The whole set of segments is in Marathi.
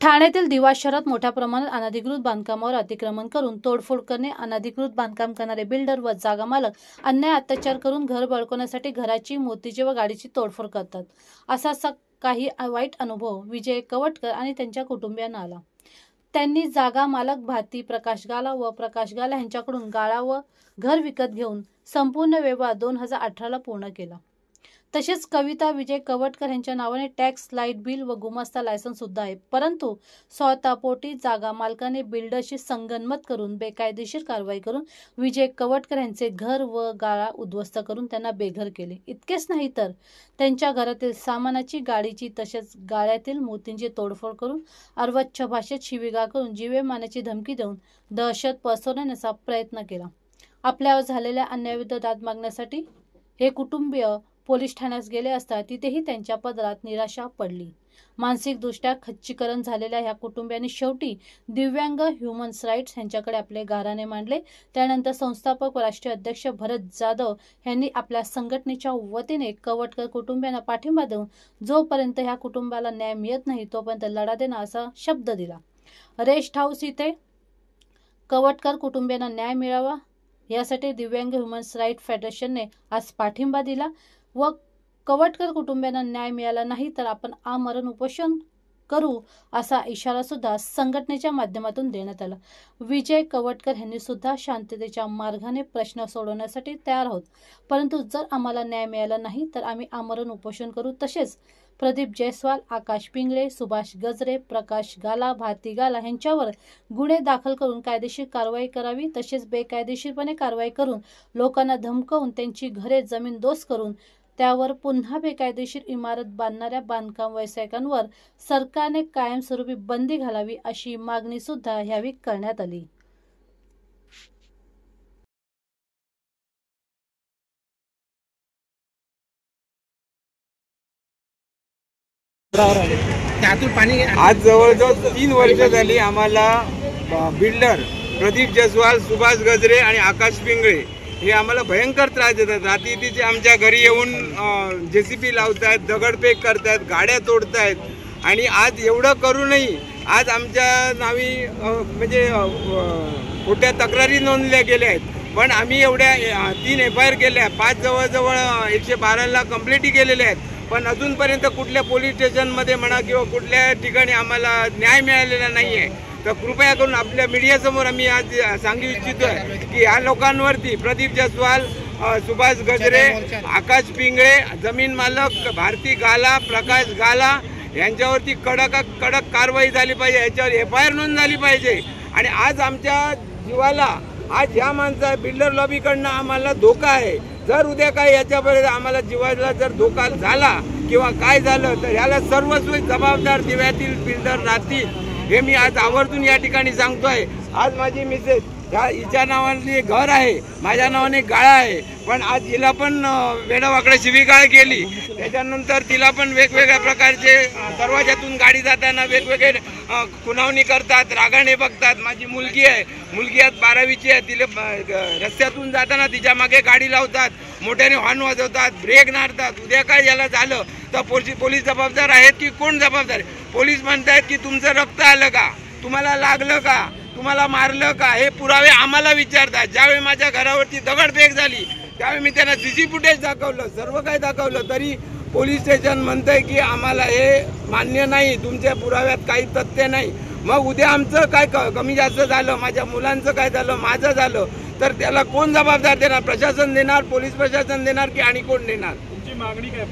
ठाण्यातील दिवा शहरात मोठ्या प्रमाणात अनधिकृत बांधकामावर अतिक्रमण करून तोडफोड करणे, अनधिकृत बांधकाम करणारे बिल्डर व जागा मालक अन्याय अत्याचार करून घर बळकवण्यासाठी घराची, मोतीची व गाडीची तोडफोड करतात. असा काही वाईट अनुभव विजय कवटकर आणि त्यांच्या कुटुंबियांना आला. त्यांनी जागा मालक भारती प्रकाश गाला व प्रकाश गाला यांच्याकडून गाळा व घर विकत घेऊन संपूर्ण व्यवहार 2018ला पूर्ण केला. तसेच कविता विजय कवटकर यांच्या नावाने टॅक्स, लाईट बिल व गुमास्ता लायसन्स सुद्धा आहे. परंतु स्वतःपोटी जागा मालकाने बिल्डरशी संगनमत करून बेकायदेशीर कारवाई करून विजय कवटकर यांचे घर व गाळा उद्ध्वस्त करून त्यांना बेघर केले. इतकेच नाही तर त्यांच्या घरातील सामानाची, गाडीची तसेच गाळ्यातील मोतींची तोडफोड करून अर्वाच्य भाषेत शिवीगाळ करून जीवे मारण्याची धमकी देऊन दहशत पसरवण्याचा प्रयत्न केला. आपल्यावर झालेल्या अन्यायाविरुद्ध दाद मागण्यासाठी हे कुटुंबीय पोलीस ठाण्यात गेले असता तिथेही त्यांच्या पदरात निराशा पडली. मानसिकदृष्ट्या खच्चीकरण झालेल्या ह्या कुटुंबियांनी शेवटी दिव्यांग ह्युमन राईट्स यांच्याकडे आपले गाऱ्हाणे मांडले. त्यानंतर संस्थापक व राष्ट्रीय अध्यक्ष भरत जाधव यांनी आपल्या संघटनेच्या वतीने कवटकर कुटुंबियांना पाठिंबा देऊन जोपर्यंत ह्या कुटुंबाला न्याय मिळत नाही तोपर्यंत लढा देणार असा शब्द दिला. रेस्ट हाऊस इथे कवटकर कुटुंबियांना न्याय मिळावा यासाठी दिव्यांग ह्युमन राईट्स फेडरेशनने आज पाठिंबा दिला व कवटकर कुटुंबियांना न्याय मिळाला नाही तर आपण आमरण उपोषण करू असा इशारा सुद्धा संघटनेच्या माध्यमातून देण्यात आला. विजय कवटकर यांनी सुद्धा शांततेच्या मार्गाने प्रश्न सोडवण्यासाठी तयार आहोत, परंतु जर आम्हाला न्याय मिळाला नाही तर आम्ही आमरण उपोषण करू. तसेच प्रदीप जयस्वाल, आकाश पिंगळे, सुभाष गजरे, प्रकाश गाला, भारती गाला यांच्यावर गुन्हे दाखल करून कायदेशीर कारवाई करावी. तसेच बेकायदेशीरपणे कारवाई करून लोकांना धमकावून त्यांची घरे जमीनदोस्त करून त्यावर पुन्हा बेकायदेशीर इमारत बांधणाऱ्या बांधकाम व्यावसायिकांवर सरकारने कायमस्वरूपी बंदी घालावी अशी मागणी सुद्धा यावेळी करण्यात आली. आज जवळजवळ 3 वर्ष झाली आम्हाला बिल्डर प्रदीप जयस्वाल, सुभाष गजरे आणि आकाश पिंगळे हे आम्हाला भयंकर त्रास देतात. रात्रीचे आमच्या घरी येऊन JCB लावतात, दगडफेक करतात, गाड्या तोडतायत आणि आज एवढं करूनही आज आमच्या नावी म्हणजे खोट्या तक्रारी नोंदल्या गेल्या आहेत. पण आम्ही एवढ्या 3 FIR केल्या, 5 जवळजवळ 112ला कंप्लेंटी केलेल्या आहेत. पण अजूनपर्यंत कुठल्या पोलीस स्टेशनमध्ये म्हणा किंवा कुठल्या ठिकाणी आम्हाला न्याय मिळालेला नाही आहे. तर कृपया करून आपल्या मीडियासमोर आम्ही आज सांगू इच्छितोय की या लोकांवरती प्रदीप जयस्वाल, सुभाष गजरे, आकाश पिंगळे, जमीन मालक भारती गाला, प्रकाश गाला यांच्यावरती कडक कारवाई झाली पाहिजे. याच्यावर FIR नोंद झाली पाहिजे. आणि आज आमच्या जीवाला आज ह्या माणसा बिल्डर लॉबीकडनं आम्हाला धोका आहे. जर उद्या काय याच्यापर्यंत आम्हाला जीवाला जर धोका झाला किंवा काय झालं तर याला सर्वस्वी जबाबदार दिव्यातील बिल्डर राहतील हे मी आज आवर्जून या ठिकाणी सांगतोय. आज माझी मिसेस हिच्या नावाने घर आहे, माझ्या नावाने गाळा आहे, पण आज हिला पण वेडावाकडे शिवीगाळ केली. त्याच्यानंतर तिला पण वेगवेगळ्या प्रकारचे दरवाजातून गाडी जाताना वेगवेगळे खुनावणी करतात, रागाने बघतात. माझी मुलगी आहे, मुलगी आज 12वीची आहे. तिला रस्त्यातून जाताना तिच्या मागे गाडी लावतात, मोठ्याने हॉर्न वाजवतात, ब्रेक मारतात. उद्या काय याला झालं तर पोलीस जबाबदार आहेत की कोण जबाबदार आहे? पोलीस म्हणतायत की तुमचं रक्त आलं का, तुम्हाला लागलं का, तुम्हाला मारलं का, हे पुरावे आम्हाला विचारतात. ज्यावेळी माझ्या घरावरती दगडफेक झाली त्यावेळी मी त्यांना CC फुटेज दाखवलं, सर्व काही दाखवलं, तरी पोलीस स्टेशन म्हणतंय की आम्हाला हे मान्य नाही, तुमच्या पुराव्यात काही तथ्य नाही. मग उद्या आमचं काय कमी जास्त झालं, माझ्या मुलांचं काय झालं, माझं झालं, तर त्याला कोण जबाबदार देणार? प्रशासन देणार, पोलीस प्रशासन देणार की आणि कोण देणार? तुमची मागणी काय?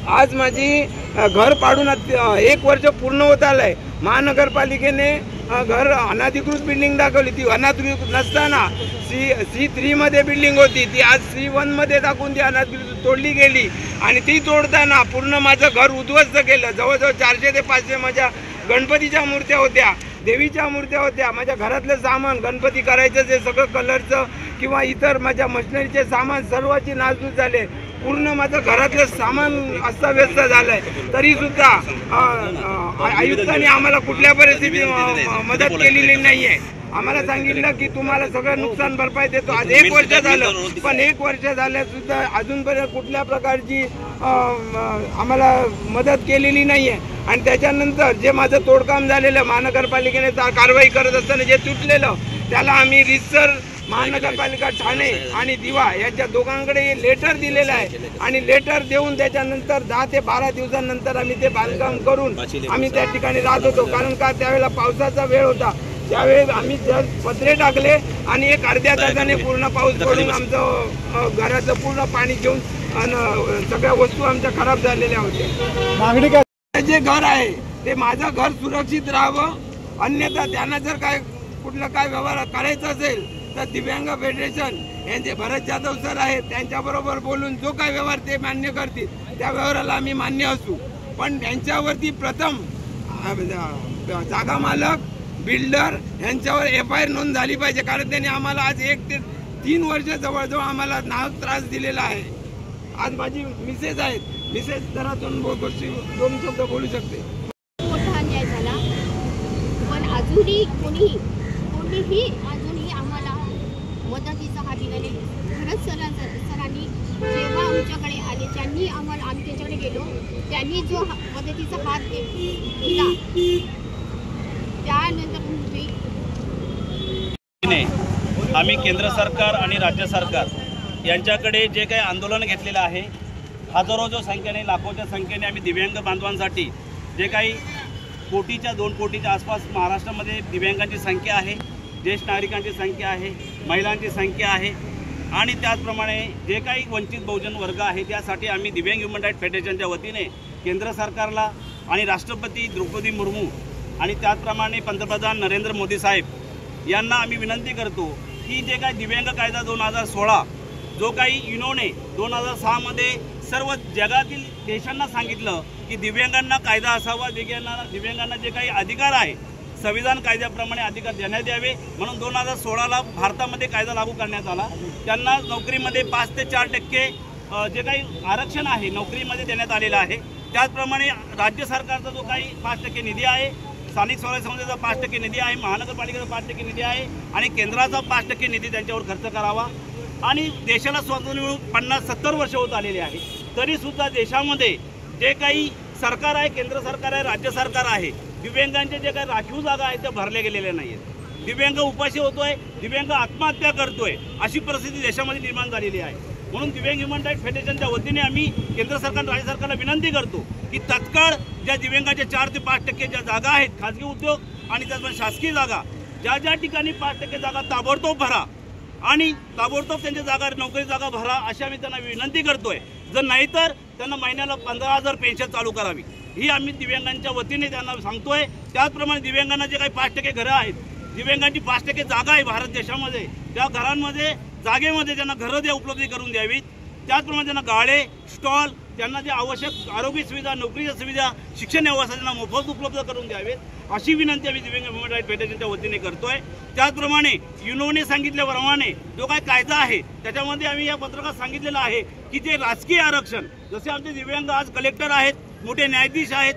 आज माझी घर पाडून 1 वर्ष पूर्ण होत आलंय. महानगरपालिकेने घर अनधिकृत बिल्डिंग दाखवली. ती अनधिकृत नसताना C3 मध्ये बिल्डिंग होती, ती आज C1 मध्ये दाखवून ती अनधिकृत तोडली गेली. आणि ती तोडताना पूर्ण माझं घर उद्ध्वस्त केलं. जवळजवळ 400 ते 500 माझ्या गणपतीच्या मूर्त्या होत्या, देवीच्या मूर्त्या होत्या, माझ्या घरातलं सामान, गणपती करायचं जे सगळं कलरचं किंवा इतर माझ्या मशिनरीचे सामान सर्वाची नासधूस झाले. पूर्ण माझं घरातलं सामान अस्ताव्यस्त झालंय. तरी सुद्धा आयुक्तांनी आम्हाला कुठल्या परिस्थितीत मदत केलेली नाहीये. आम्हाला सांगितलं की तुम्हाला सगळं नुकसान भरपाई देतो. आज 1 वर्ष झालं, पण 1 वर्ष झाल्या सुद्धा अजूनपर्यंत कुठल्या प्रकारची आम्हाला मदत केलेली नाहीये. आणि त्याच्यानंतर जे माझं तोडकाम झालेलं महानगरपालिकेने कारवाई करत असताना जे तुटलेलं, त्याला आम्ही रितसर महानगरपालिका ठाणे आणि दिवा यांच्या दोघांकडे लेटर दिलेलं आहे. आणि लेटर देऊन त्याच्यानंतर 10 ते 12 दिवसांनंतर आम्ही ते बांधकाम करून आम्ही त्या ठिकाणी राहत होतो. कारण का त्यावेळेला पावसाचा वेळ होता. त्यावेळेस आम्ही पत्रे टाकले आणि एक अर्ध्या तासाने पूर्ण पाऊस पडून आमचं घराचं पूर्ण पाणी घेऊन सगळ्या वस्तू आमच्या खराब झालेल्या होत्या. मागणी काय, जे घर आहे ते माझं घर सुरक्षित राहावं, अन्यथा त्यांना जर काय कुठलं काय व्यवहार करायचा असेल तर दिव्यांग फेडरेशन यांचे भरत जाधव सर आहेत, त्यांच्याबरोबर बोलून जो काय व्यवहार ते मान्य करतील त्या व्यवहाराला आम्ही मान्य असू. पण त्यांच्यावरती प्रथम जागा मालक, बिल्डर यांच्यावर FIR नोंद झाली पाहिजे. कारण त्यांनी आम्हाला आज 1 ते 3 वर्ष जवळजवळ आम्हाला नाहक त्रास दिलेला आहे. आज माझी मिसेस आहेत, मिसेस जरा 2 शब्द बोलू शकते. मोठा अन्याय झाला, पण अजूनही कोणीही आम्हाला मदतीचा हात दिला नाही. भरत सरांनी जेव्हा आमच्याकडे आले, त्यांनी आम्ही त्याच्याकडे गेलो, त्यांनी जो मदतीचा हात दिला त्यानंतर आम्ही केंद्र सरकार आणि राज्य सरकार यांच्याकडे जे काही आंदोलन घेतलेलं आहे, हजारोच्या संख्येने लाखोच्या संख्येने आम्ही दिव्यांग बांधवांसाठी जे काही 2 कोटीच्या आसपास महाराष्ट्रामध्ये दिव्यांगांची संख्या आहे, ज्येष्ठ नागरिकांची संख्या आहे, महिलांची संख्या आहे आणि त्याचप्रमाणे जे काही वंचित बहुजन वर्ग आहे त्यासाठी आम्ही दिव्यांग ह्युमन राईट फेडरेशनच्या वतीने केंद्र सरकारला आणि राष्ट्रपती द्रौपदी मुर्मू आणि त्याचप्रमाणे पंतप्रधान नरेंद्र मोदी साहेब यांना आम्ही विनंती करतो की जे काही दिव्यांग कायदा 2016 जो काही युनोने 2006 सर्व जगातील देशांना सांगितलं की दिव्यांगांना कायदा असावा, दिव्यांगांना जे काही अधिकार आहे संविधान कायद्याप्रमाणे अधिकार देण्यात यावे, म्हणून 2016ला भारतामध्ये कायदा लागू करण्यात आला. त्यांना नोकरीमध्ये 5 ते 4% जे काही आरक्षण आहे नोकरीमध्ये देण्यात आलेलं आहे. त्याचप्रमाणे राज्य सरकारचा जो काही 5% निधी आहे, स्थानिक स्वराज्य संस्थेचा 5% निधी आहे, महानगरपालिकेचा 5% निधी आहे आणि केंद्राचा 5% निधी त्यांच्यावर खर्च करावा. आणि देशाला स्वातंत्र्य मिळून 50-70 वर्ष होत आलेले आहे, तरीसुद्धा देशामध्ये जे काही सरकार आहे, केंद्र सरकार आहे, राज्य सरकार आहे, दिव्यांगांचे जे काही राखीव जागा आहेत त्या भरल्या गेलेल्या नाही आहेत. दिव्यांग उपाशी होतोय, दिव्यांग आत्महत्या करतोय, अशी परिस्थिती देशामध्ये निर्माण झालेली आहे. म्हणून दिव्यांग ह्युमन राईट फेडरेशनच्या वतीने आम्ही केंद्र सरकार राज्य सरकारला विनंती करतो की तत्काळ ज्या दिव्यांगाच्या 4 ते 5% ज्या जागा आहेत, खाजगी उद्योग आणि त्याचप्रमाणे शासकीय जागा, ज्या ठिकाणी 5% जागा ताबडतोब भरा आणि ताबडतोब त्यांच्या जागा नोकरी जागा भरा, अशी आम्ही त्यांना विनंती करतोय. जर नाहीतर त्यांना महिन्याला 15,000 पेन्शन चालू करावी, ही आम्ही दिव्यांगांच्या वतीने त्यांना सांगतोय. त्याचप्रमाणे दिव्यांगांना जे काही 5% घरं आहेत, दिव्यांगांची 5% जागा आहे भारत देशामध्ये, त्या घरांमध्ये जागेमध्ये त्यांना घरं उपलब्ध करून द्यावीत. त्याचप्रमाणे त्यांना गाळे, स्टॉल, त्यांना जे आवश्यक आरोग्य सुविधा, नोकरीच्या सुविधा, शिक्षण व्यवस्था त्यांना मोफत उपलब्ध करून द्यावेत, अशी विनंती आम्ही दिव्यांग ह्युमन राईट फेडरेशनच्या वतीने करतोय. त्याचप्रमाणे युनोने सांगितल्याप्रमाणे जो काय कायदा आहे त्याच्यामध्ये आम्ही या पत्रकात सांगितलेलं आहे की जे राजकीय आरक्षण, जसे आमचे दिव्यांग आज कलेक्टर आहेत, मोठे न्यायाधीश आहेत,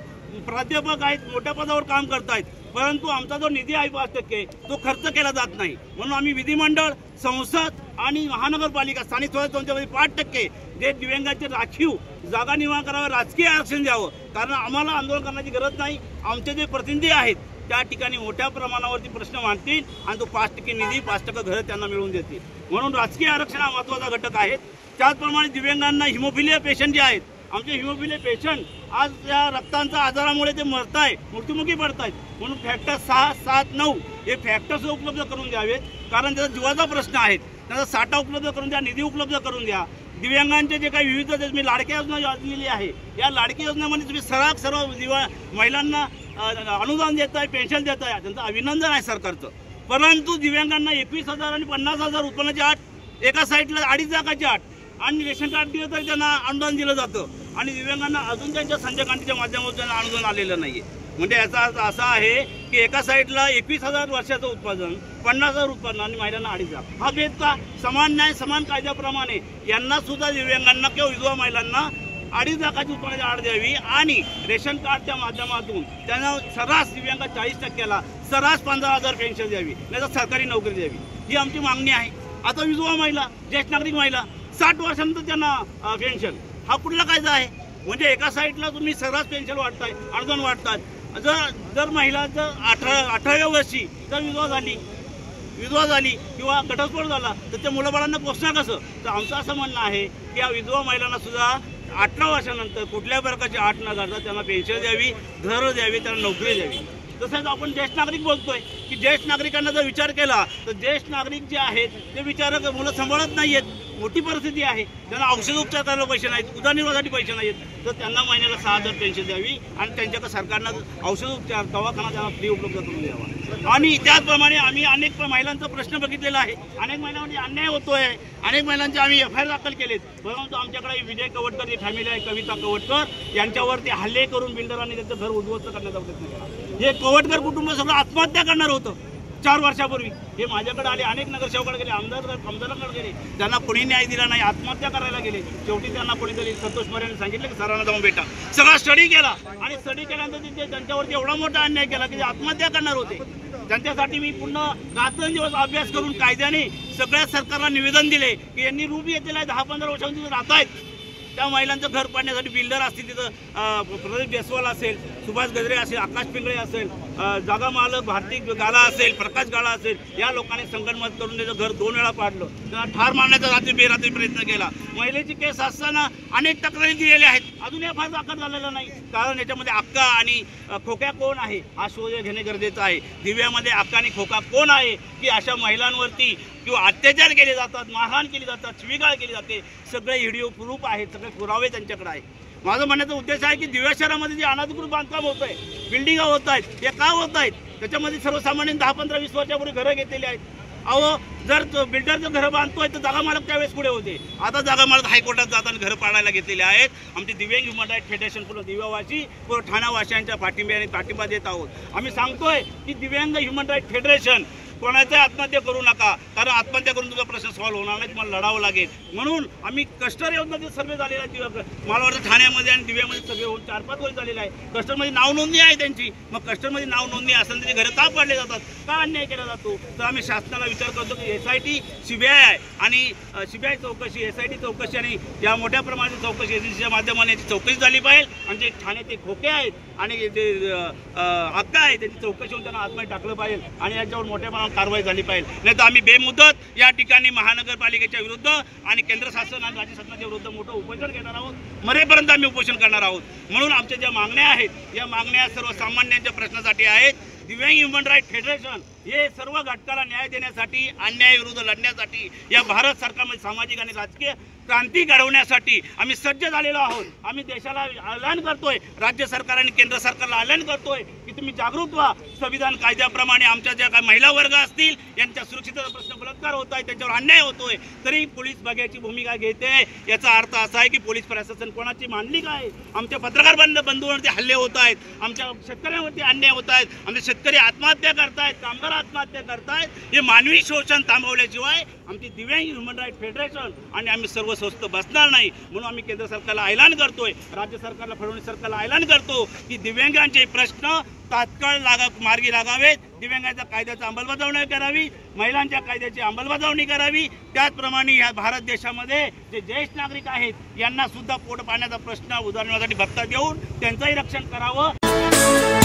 प्राध्यापक आहेत, मोठ्या पदावर काम करत आहेत, परंतु आमचा जो निधी आहे 5% तो खर्च केला जात नाही. म्हणून आम्ही विधिमंडळ, संसद आणि महानगरपालिका, स्थानिक स्वराज्य संस्थेमध्ये 5% जे दिव्यांगाचे राखीव जागा निर्माण करावं, राजकीय आरक्षण द्यावं. कारण आम्हाला आंदोलन करण्याची गरज नाही, आमचे जे प्रतिनिधी आहेत त्या ठिकाणी मोठ्या प्रमाणावरती प्रश्न मांडतील आणि तो 5% निधी, 5% घरं त्यांना मिळवून देतील. म्हणून राजकीय आरक्षण हा महत्त्वाचा घटक आहे. त्याचप्रमाणे दिव्यांगांना हिमोफिलिया पेशंट जे आहेत, आमचे हिमोफिलिया पेशंट आज या रक्तांच्या आजारामुळे ते मरतायत, मृत्युमुखी पडतायत. म्हणून फॅक्टर 6, 7, 9 हे फॅक्टर्स उपलब्ध करून द्यावेत. कारण त्याचा जीवाचा प्रश्न आहे, त्याचा साठा उपलब्ध करून द्या, निधी उपलब्ध करून द्या. दिव्यांगांचे जे काही विविध तुम्ही लाडक्या योजना दिलेली आहे, या लाडकी योजनेमध्ये तुम्ही सर्व महिलांना अनुदान देत आहे, पेन्शन देत आहे, त्यांचं अभिनंदन आहे सरकारचं. परंतु दिव्यांगांना 21,000 आणि 50,000 उत्पन्नाची अट, एका साईडला 2.5 लाखाची अट आणि रेशन कार्ड दिलं तर त्यांना अनुदान दिलं जातं आणि दिव्यांगांना अजून त्यांच्या संजय गांधीच्या माध्यमातून त्यांना अनुदान आलेलं नाही आहे. म्हणजे याचा अर्थ असा आहे की एका साईडला 21,000 वर्षाचं उत्पादन, 50,000 उत्पन्न आणि महिलांना 2.5 लाख. हा भेद का? समान न्याय समान कायद्याप्रमाणे यांना सुद्धा दिव्यांगांना किंवा विधवा महिलांना 2.5 लाखाची उत्पन्नाची आड द्यावी आणि रेशन कार्डच्या माध्यमातून त्यांना सर्रास दिव्यांग 40%ला सर्रास 15,000 पेन्शन द्यावी, नाही तर सरकारी नोकरी द्यावी, ही आमची मागणी आहे. आता विधवा महिला, ज्येष्ठ नागरिक महिला 60 वर्षानंतर त्यांना पेन्शन, हा कुठला कायदा आहे? म्हणजे एका साईडला तुम्ही सर्रास पेन्शन वाटताय, अनुदान वाटतात. जर महिला जर 18व्या वर्षी जर विधवा झाली किंवा घटस्फोट झाला तर त्या मुलाबाळांना पोसणार कसं? तर आमचं असं म्हणणं आहे की या विधवा महिलांना सुद्धा 18 वर्षानंतर कुठल्याही प्रकारची अट न करता त्यांना पेन्शन द्यावी, घरं द्यावी, त्यांना नोकरी द्यावी. तसंच आपण ज्येष्ठ नागरिक बोलतोय की ज्येष्ठ नागरिकांना जर विचार केला तर ज्येष्ठ नागरिक जे आहेत ते विचारक मुलं सांभाळत नाही आहेत, मोठी परिस्थिती आहे, त्यांना औषधोपचार करायला पैसे नाहीत, उदरनिर्वाहासाठी पैसे नाहीत, तर त्यांना महिन्याला 6,000 पेन्शन द्यावी आणि त्यांच्याकडे सरकारनं औषधोपचार दवाखाना त्यांना फ्री उपलब्ध करून द्यावा. आणि त्याचप्रमाणे आम्ही अनेक महिलांचा प्रश्न बघितलेला आहे, अनेक महिलांमध्ये अन्याय होतोय, अनेक महिलांचे आम्ही FIR दाखल केलेत. परंतु आमच्याकडे विजय कवटकर जी फॅमिली आहे, कविता कवटकर, यांच्यावरती हल्ले करून बिल्डरांनी त्यांचं घर उद्ध्वस्त करण्याचा प्रयत्न केला. हे कवटकर कुटुंब सगळं आत्महत्या करणार होतं 4 वर्षापूर्वी. हे माझ्याकडे आले, अनेक नगरसेवकाकडे गेले, आमदारांकडे गेले, त्यांना कोणी न्याय दिला नाही, आत्महत्या करायला गेले. शेवटी त्यांना कोणीतरी संतोष मोरेने सांगितलं की सरांना जाऊन भेटा. सगळा स्टडी केला आणि स्टडी केल्यानंतर त्यांच्यावरती एवढा मोठा अन्याय केला की ते आत्महत्या करणार होते. त्यांच्यासाठी मी पुन्हा रात्रंदिवस अभ्यास करून कायद्याने सगळ्या सरकारला निवेदन दिले की यांनी रूप घेतलेलं आहे, 10-15 वर्षांपासून राहत आहेत. त्या महिलांचं घर पाडण्यासाठी बिल्डर असतील, तिथं प्रदीप जयस्वाल असेल, सुभाष गजरे असेल, आकाश पिंगळे असेल, जागा मालक भारती गाला असेल, प्रकाश गाला असेल, या लोकांनी संगनमत करून त्याचं घर 2 वेळा पाडलं. त्यांना ठार मारण्याचा रात्री बेरात्री प्रयत्न केला. महिलेची केस असताना अनेक तक्रारी दिलेल्या आहेत, अजून FIR दाखल झालेला नाही. कारण याच्यामध्ये अक्का आणि खोक्या कोण आहे हा शोध घेणे गरजेचं आहे. दिव्यामध्ये अक्का आणि खोका कोण आहे की अशा महिलांवरती किंवा अत्याचार केले जातात, मारहाण केली जातात, शिवीगाळ केली जाते, सगळे व्हिडिओ प्रूफ आहेत, सगळे पुरावे त्यांच्याकडे आहे. माझं म्हणण्याचा उद्देश आहे की दिव्या शहरामध्ये जे अनधिकृत बांधकाम होत आहे, बिल्डिंगा होत आहेत, ते का होत आहेत? त्याच्यामध्ये सर्वसामान्य 10-15-20 वर्षापूर्वी घरं घेतलेली आहेत. अहो, जर बिल्डर जर घरं बांधतोय तर जागा मालक त्यावेळेस पुढे होते. आता जागा मालक हायकोर्टात जाताना घरं पाडायला घेतलेले आहेत. आमची दिव्यांग ह्युमन राईट फेडरेशन पूर्ण दिव्यावासी पूर्ण ठाणावासियांच्या पाठिंबा देत आहोत. आम्ही सांगतोय की दिव्यांग ह्युमन राईट फेडरेशन कोणाच्या आत्महत्या करू नका, कारण आत्महत्या करून तुझा प्रश्न सॉल्व्ह होणार नाही, तुम्हाला लढावं लागेल. म्हणून आम्ही कस्टर योजनाचे सर्वे झालेला आहे. मला वाटतं ठाण्यामध्ये आणि दिव्यामध्ये सर्वे होऊन 4-5 वर्ष झालेला आहे. कस्टरमध्ये नाव नोंदणी आहे त्यांची. मग कस्टरमध्ये नाव नोंदणी असेल त्याची घरं का पाडले जातात, का अन्याय केला जातो? तर आम्ही शासनाला विचार करतो की SIT CBI आणि CBI चौकशी, SIT चौकशी आणि या मोठ्या प्रमाणात चौकशी एजन्सीच्या माध्यमाने याची चौकशी झाली पाहिजे. आणि जे ठाण्याचे खोके आहेत आणि जे हक्का आहे त्याची चौकशी होऊन त्यांना आतमध्ये टाकलं पाहिजे आणि याच्यावर मोठ्या प्रमाणात कारवाई झाली पाहिजे. नाही तर आम्ही बेमुदत या ठिकाणी महानगरपालिकेच्या विरुद्ध आणि केंद्र शासन आणि राज्य शासनाच्या विरुद्ध मोठं उपोषण घेणार आहोत. मरेपर्यंत आम्ही उपोषण करणार आहोत. म्हणून आमच्या ज्या मागण्या आहेत या मागण्या सर्वसामान्यांच्या प्रश्नासाठी आहेत. दिव्यांग ह्युमन राईट फेडरेशन हे सर्व घटकाला न्याय देण्यासाठी, अन्यायाविरुद्ध लढण्यासाठी, या भारत सरकारमध्ये सामाजिक आणि राजकीय क्रांती घडवण्यासाठी आम्ही सज्ज झालेलो आहोत. आम्ही देशाला ऐलान करतोय, राज्य सरकार आणि केंद्र सरकारला ऐलान करतोय की तुम्ही जागृत व्हा. संविधान कायद्याप्रमाणे आमच्या ज्या काही महिला वर्ग असतील यांच्या सुरक्षिततेचा प्रश्न बलात्कार होत आहे, त्यांच्यावर अन्याय होतोय, तरी पोलीस बघायची भूमिका घेते. याचा अर्थ असा आहे की पोलीस प्रशासन कोणाची मांडलिक आहे? आमच्या पत्रकार बंधूंवरती हल्ले होत आहेत, आमच्या शेतकऱ्यांवरती अन्याय होत आहेत, आमचे शेतकरी आत्महत्या करतायत, कामगार आत्महत्या करतायत. हे मानवी शोषण थांबवल्याशिवाय आमची दिव्यांग ह्युमन राईट फेडरेशन आणि आम्ही सर्व स्वस्थ बसणार नाही. म्हणून आम्ही केंद्र सरकारला ऐलान करतोय, राज्य सरकारला, फडणवीस सरकारला ऐलान करतो की दिव्यांगांचे प्रश्न तात्काळ मार्गी लागावेत. दिव्यांगाच्या कायद्याची अंमलबजावणी करावी, महिलांच्या कायद्याची अंमलबजावणी करावी. त्याचप्रमाणे या भारत देशामध्ये जे ज्येष्ठ नागरिक आहेत यांना सुद्धा पोट पाण्याचा प्रश्न उदाहरणासाठी भत्ता देऊन त्यांचंही रक्षण करावं.